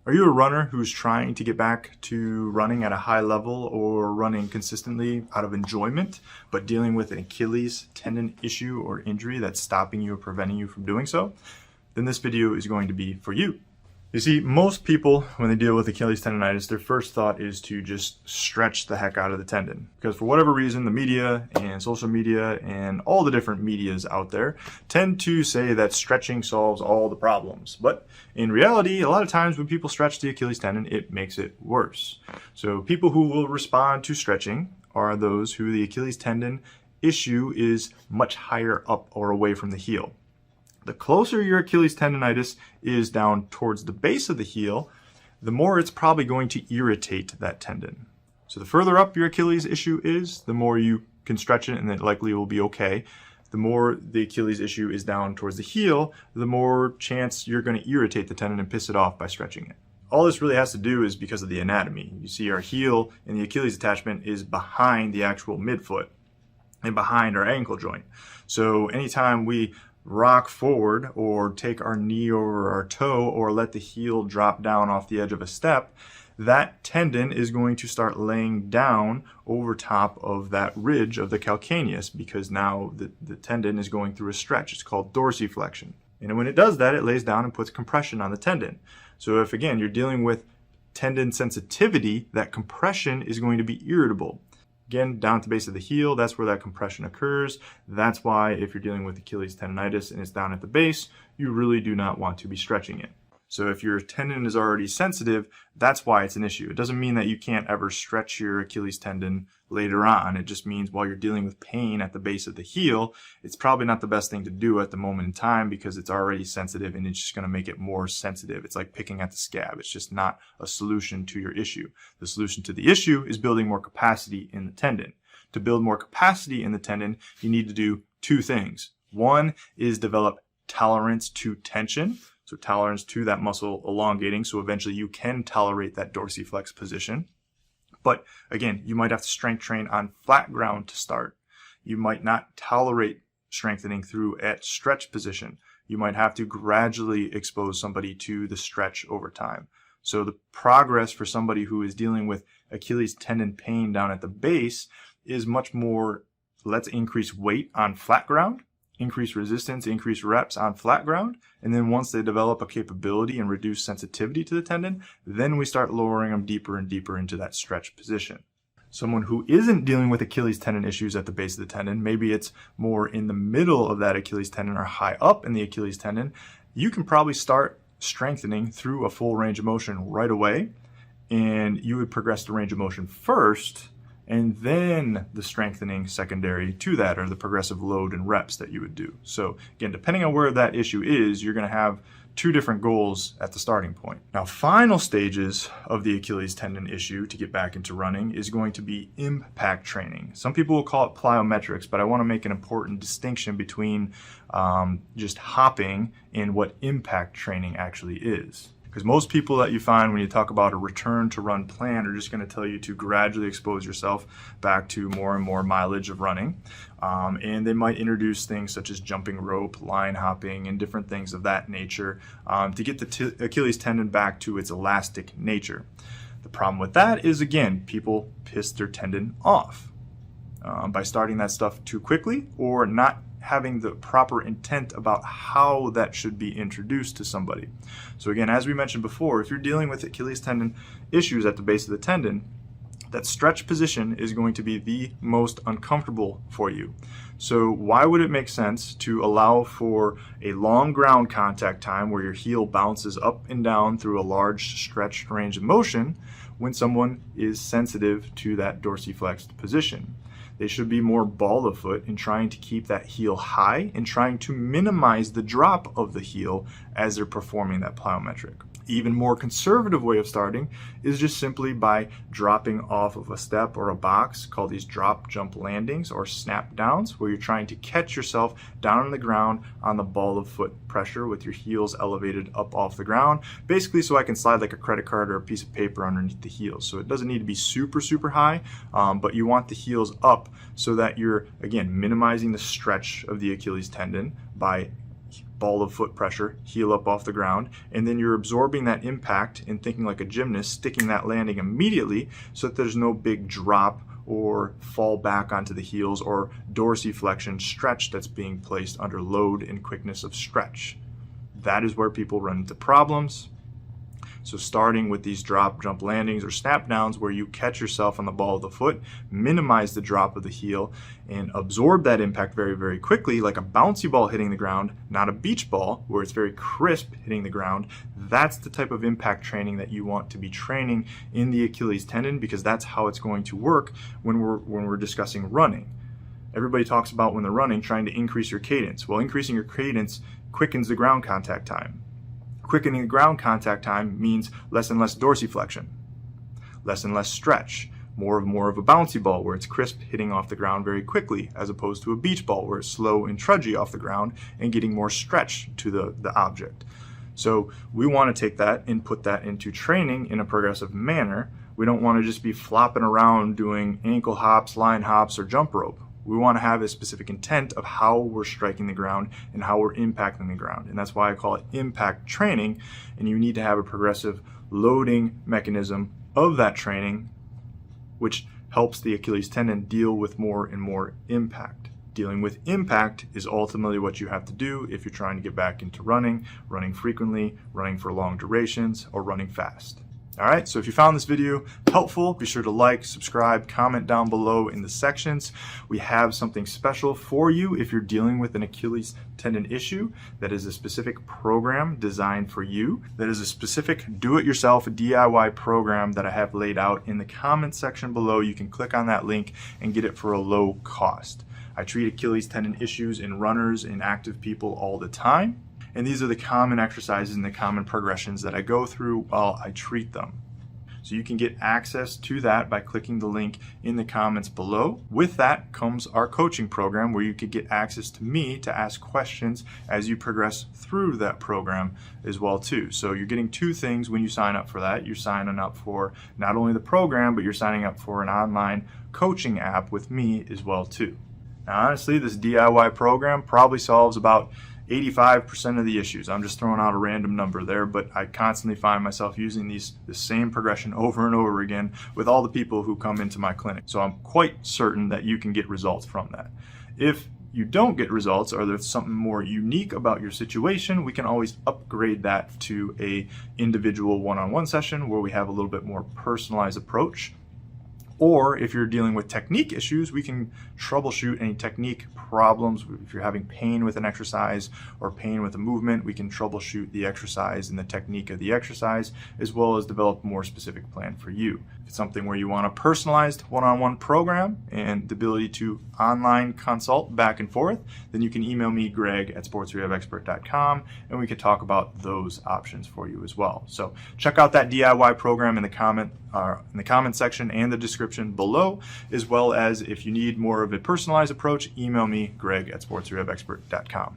Are you a runner who's trying to get back to running at a high level or running consistently out of enjoyment, but dealing with an Achilles tendon issue or injury that's stopping you or preventing you from doing so? Then this video is going to be for you. You see, most people, when they deal with Achilles tendonitis, their first thought is to just stretch the heck out of the tendon. Because for whatever reason, the media and social media and all the different medias out there tend to say that stretching solves all the problems. But in reality, a lot of times when people stretch the Achilles tendon, it makes it worse. So people who will respond to stretching are those who the Achilles tendon issue is much higher up or away from the heel. The closer your Achilles tendonitis is down towards the base of the heel, the more it's probably going to irritate that tendon. So the further up your Achilles issue is, the more you can stretch it and it likely will be okay. The more the Achilles issue is down towards the heel, the more chance you're going to irritate the tendon and piss it off by stretching it. All this really has to do is because of the anatomy. You see, our heel and the Achilles attachment is behind the actual midfoot and behind our ankle joint. So anytime we rock forward or take our knee over our toe or let the heel drop down off the edge of a step, that tendon is going to start laying down over top of that ridge of the calcaneus because now the tendon is going through a stretch. It's called dorsiflexion. And when it does that, it lays down and puts compression on the tendon. So if, again, you're dealing with tendon sensitivity, that compression is going to be irritable. Again, down at the base of the heel, that's where that compression occurs. That's why if you're dealing with Achilles tendonitis and it's down at the base, you really do not want to be stretching it. So if your tendon is already sensitive, that's why it's an issue. It doesn't mean that you can't ever stretch your Achilles tendon later on. It just means while you're dealing with pain at the base of the heel, it's probably not the best thing to do at the moment in time because it's already sensitive and it's just going to make it more sensitive. It's like picking at the scab. It's just not a solution to your issue. The solution to the issue is building more capacity in the tendon. To build more capacity in the tendon, you need to do two things. One is develop tolerance to tension. So tolerance to that muscle elongating, so eventually you can tolerate that dorsiflex position. But again, you might have to strength train on flat ground to start. You might not tolerate strengthening through at stretch position. You might have to gradually expose somebody to the stretch over time. So the progress for somebody who is dealing with Achilles tendon pain down at the base is much more, let's increase weight on flat ground, increase resistance, increase reps on flat ground, and then once they develop a capability and reduce sensitivity to the tendon, then we start lowering them deeper and deeper into that stretch position. Someone who isn't dealing with Achilles tendon issues at the base of the tendon, maybe it's more in the middle of that Achilles tendon or high up in the Achilles tendon, you can probably start strengthening through a full range of motion right away, and you would progress the range of motion first, and then the strengthening secondary to that, or the progressive load and reps that you would do. So again, depending on where that issue is, you're going to have two different goals at the starting point. Now, final stages of the Achilles tendon issue to get back into running is going to be impact training. Some people will call it plyometrics, but I want to make an important distinction between just hopping and what impact training actually is. Because most people that you find when you talk about a return to run plan are just going to tell you to gradually expose yourself back to more and more mileage of running. And they might introduce things such as jumping rope, line hopping, and different things of that nature to get the Achilles tendon back to its elastic nature. The problem with that is, again, people piss their tendon off by starting that stuff too quickly or not having the proper intent about how that should be introduced to somebody. So again, as we mentioned before, if you're dealing with Achilles tendon issues at the base of the tendon, that stretch position is going to be the most uncomfortable for you. So why would it make sense to allow for a long ground contact time where your heel bounces up and down through a large stretched range of motion when someone is sensitive to that dorsiflexed position? They should be more ball of foot in trying to keep that heel high and trying to minimize the drop of the heel as they're performing that plyometric. Even more conservative way of starting is just simply by dropping off of a step or a box, called these drop jump landings or snap downs, where you're trying to catch yourself down on the ground on the ball of foot pressure with your heels elevated up off the ground, basically so I can slide like a credit card or a piece of paper underneath the heels. So it doesn't need to be super, super high, but you want the heels up so that you're, again, minimizing the stretch of the Achilles tendon by ball of foot pressure, heel up off the ground, and then you're absorbing that impact and thinking like a gymnast, sticking that landing immediately so that there's no big drop or fall back onto the heels or dorsiflexion stretch that's being placed under load and quickness of stretch. That is where people run into problems. So starting with these drop, jump landings or snap downs where you catch yourself on the ball of the foot, minimize the drop of the heel, and absorb that impact very, very quickly like a bouncy ball hitting the ground, not a beach ball where it's very crisp hitting the ground. That's the type of impact training that you want to be training in the Achilles tendon, because that's how it's going to work when we're discussing running. Everybody talks about when they're running trying to increase your cadence. Well, increasing your cadence quickens the ground contact time. Quickening the ground contact time means less and less dorsiflexion, less and less stretch, more of a bouncy ball where it's crisp hitting off the ground very quickly, as opposed to a beach ball where it's slow and trudgy off the ground and getting more stretch to the object. So we want to take that and put that into training in a progressive manner. We don't want to just be flopping around doing ankle hops, line hops, or jump rope. We want to have a specific intent of how we're striking the ground and how we're impacting the ground. And that's why I call it impact training. And you need to have a progressive loading mechanism of that training, which helps the Achilles tendon deal with more and more impact. Dealing with impact is ultimately what you have to do if you're trying to get back into running frequently, running for long durations, or running fast. All right, so if you found this video helpful, be sure to like, subscribe, comment down below in the sections. We have something special for you if you're dealing with an Achilles tendon issue. That is a specific program designed for you. That is a specific do-it-yourself DIY program that I have laid out in the comment section below. You can click on that link and get it for a low cost. I treat Achilles tendon issues in runners and active people all the time. And these are the common exercises and the common progressions that I go through while I treat them. So you can get access to that by clicking the link in the comments below. With that comes our coaching program where you could get access to me to ask questions as you progress through that program as well too. So you're getting two things when you sign up for that. You're signing up for not only the program, but you're signing up for an online coaching app with me as well too. Now honestly, this DIY program probably solves about 85% of the issues. I'm just throwing out a random number there, but I constantly find myself using the same progression over and over again with all the people who come into my clinic. So I'm quite certain that you can get results from that. If you don't get results, or there's something more unique about your situation, we can always upgrade that to a individual one-on-one session where we have a little bit more personalized approach. Or if you're dealing with technique issues, we can troubleshoot any technique problems. If you're having pain with an exercise or pain with a movement, we can troubleshoot the exercise and the technique of the exercise, as well as develop a more specific plan for you. If it's something where you want a personalized one-on-one program and the ability to online consult back and forth, then you can email me, greg@sportsrehabexpert.com, and we could talk about those options for you as well. So check out that DIY program in the comment section and the description below, as well as if you need more of a personalized approach, email me, greg@sportsrehabexpert.com.